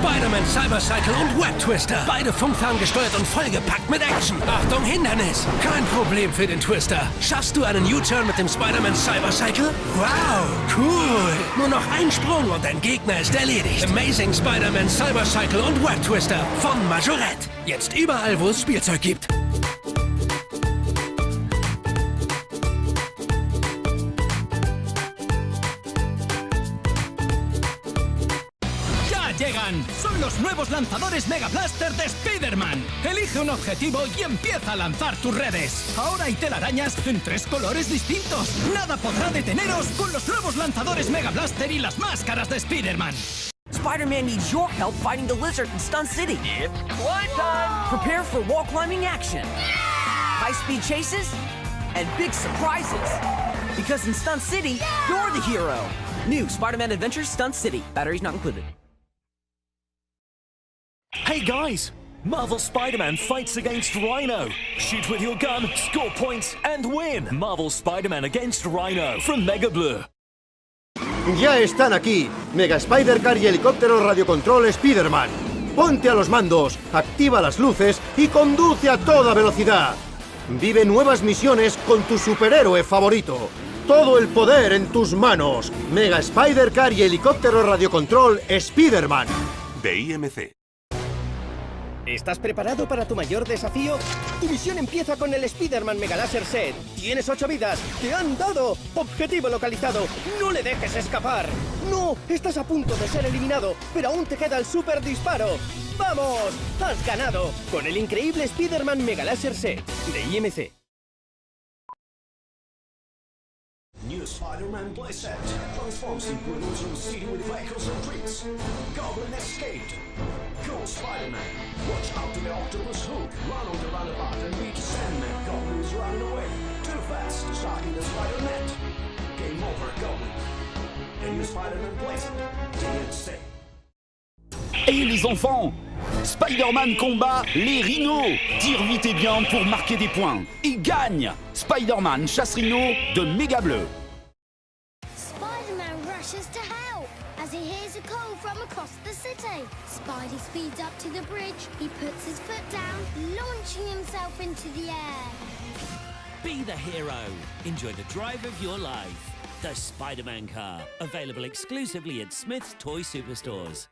Spiderman Cybercycle und Web Twister. Beide funkferngesteuert und vollgepackt mit Action. Achtung, Hindernis. Kein Problem für den Twister. Schaffst du einen U-Turn mit dem Spiderman Cybercycle? Wow, cool. Nur noch ein Sprung und dein Gegner ist erledigt. Amazing Spiderman Cybercycle und Web Twister von Majorette. Jetzt überall, wo es Spielzeug gibt. Llegan, son los nuevos lanzadores Mega Blaster de Spiderman. Elige un objetivo y empieza a lanzar tus redes. Ahora hay telarañas en 3 colores distintos. Nada podrá deteneros con los nuevos lanzadores Mega Blaster y las máscaras de Spiderman. Spider-Man needs your help fighting the lizard in Stunt City. It's climb time! Prepare for wall climbing action, high-speed chases, and big surprises. Because in Stunt City, you're the hero. New Spider-Man Adventures Stunt City. Batteries not included. Hey guys! Marvel Spider-Man fights against Rhino. Shoot with your gun, score points, and win! Marvel Spider-Man against Rhino from Mega Blue. Ya están aquí, Mega Spider-Car y helicóptero radiocontrol Spiderman. Ponte a los mandos, activa las luces y conduce a toda velocidad. Vive nuevas misiones con tu superhéroe favorito. Todo el poder en tus manos. Mega Spider-Car y helicóptero radiocontrol Spiderman. De IMC. ¿Estás preparado para tu mayor desafío? Tu misión empieza con el Spiderman Mega Laser Set. Tienes 8 vidas. ¡Te han dado! Objetivo localizado. ¡No le dejes escapar! ¡No! Estás a punto de ser eliminado, pero aún te queda el super disparo. ¡Vamos! ¡Has ganado! Con el increíble Spiderman Mega Laser Set de IMC. New Spider-Man playset transforms into an ultimate city with vehicles and tricks. Goblin escaped. Cool Spider-Man. Watch out to the octopus hook. Run on the roundabout and meet Sandman. Goblin is running away. Too fast, stuck in the Spider-Man. Game over, Goblin. A new Spider-Man playset. DNC. Et les enfants, Spider-Man combat les rhinos. Tire vite et bien pour marquer des points. Et gagne. Spider-Man chasse rhino de Méga Bleu. Spider-Man rushes to help as he hears a call from across the city. Spidey speeds up to the bridge. He puts his foot down, launching himself into the air. Be the hero. Enjoy the drive of your life. The Spider-Man car. Available exclusively at Smith's Toy Superstores.